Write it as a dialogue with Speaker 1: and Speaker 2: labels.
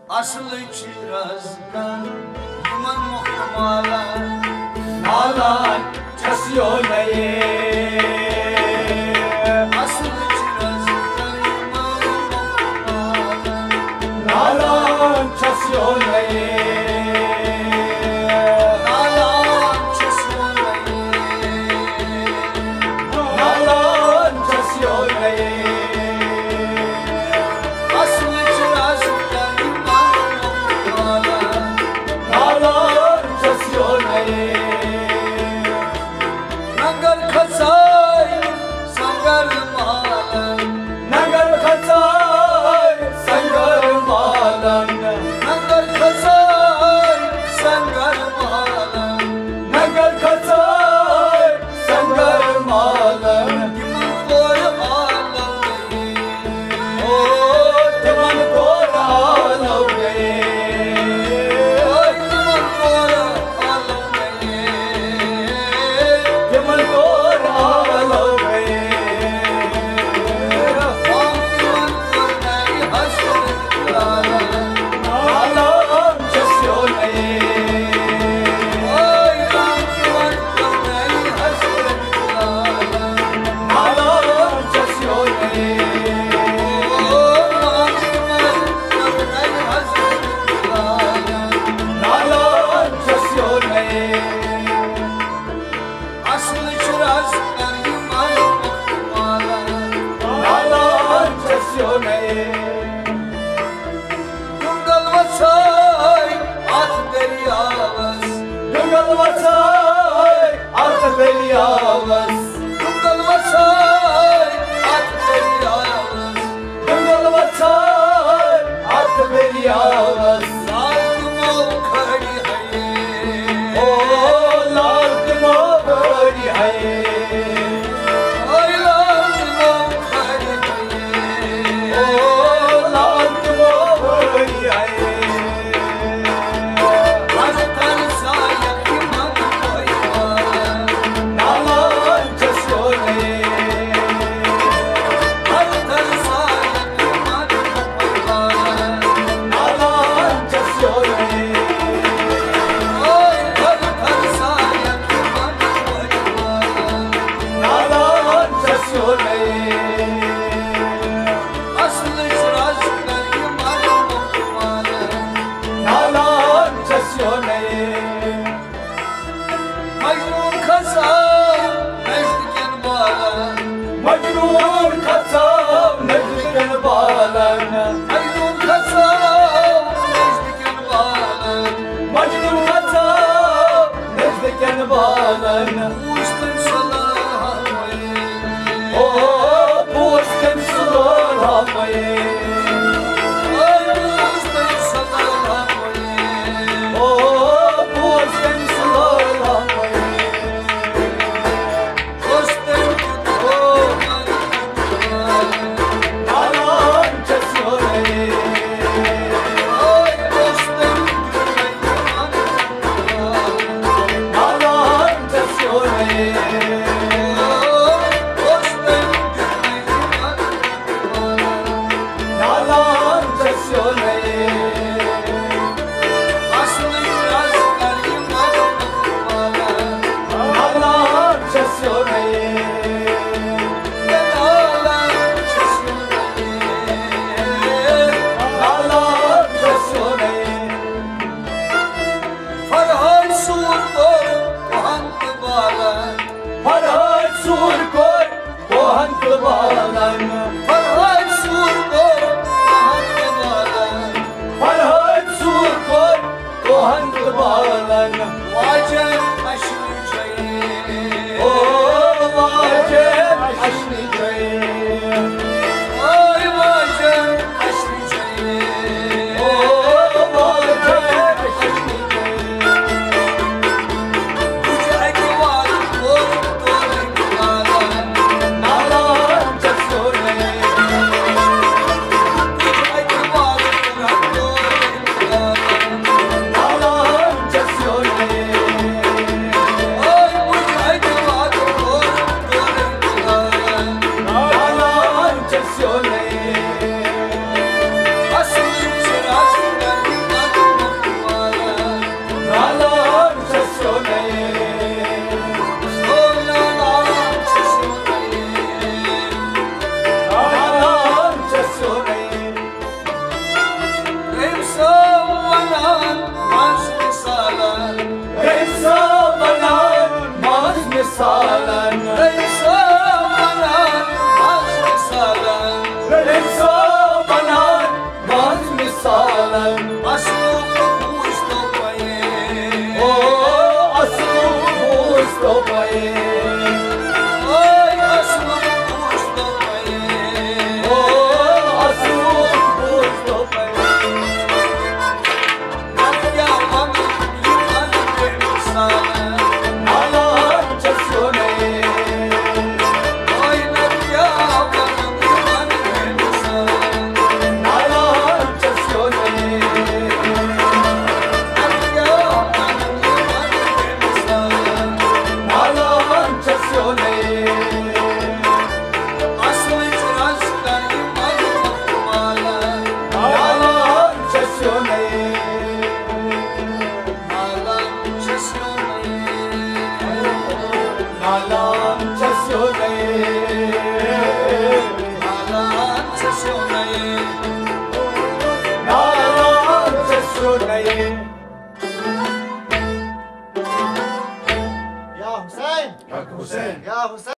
Speaker 1: Aslı çirazdan Yaman muhtemala
Speaker 2: Nalan çasiyoneye
Speaker 1: Aslı çirazdan Yaman muhtemala
Speaker 2: Nalan çasiyoneye
Speaker 1: Nalan çasiyoneye
Speaker 2: Nalan çasiyoneye
Speaker 1: Aslı çirazdan Yaman muhtemala
Speaker 2: Nalan çasiyoneye
Speaker 1: Nangar kasay sangar malan
Speaker 2: Nagar kaçay sangar malan
Speaker 1: Nangar kasay sangar malan
Speaker 2: Nagar kaçay sangar malan
Speaker 1: Yaman kor alam
Speaker 2: O teman koral gaye
Speaker 1: Ay yaman kor alam
Speaker 2: teman koral gaye Nalan çasiyoneye Nalan çasiyoneye Nalan çasiyoneye Nalan çasiyoneye Gönül vatay artık belyavuz Gönül vatay artık belyavuz O lardım o bari haye O lardım o bari haye Nalan çasiyoneye Nalan çasiyoneye Nalan çasiyoneye Nalan çasiyoneye
Speaker 1: Mecnun kazan, mecdiken bağlan
Speaker 2: Mecnun kaçam mecliken bağlan
Speaker 1: Mecnun kazan, mecdiken bağlan
Speaker 2: Mecnun kaçam mecliken bağlan
Speaker 1: Uçtum salamaya
Speaker 2: O boş temsiler almayı
Speaker 1: Ay uçtum salamaya
Speaker 2: O boş temsiler almayı
Speaker 1: Dostum tutma
Speaker 2: Nalan çasiyoneye
Speaker 1: Ay dostum
Speaker 2: Nalan çasiyoneye Nalan çesiyonaye
Speaker 1: Nalan çesiyonaye
Speaker 2: Nalan çesiyonaye
Speaker 3: Ya Hüseyin.
Speaker 2: Hüseyin
Speaker 3: Ya Hüseyin.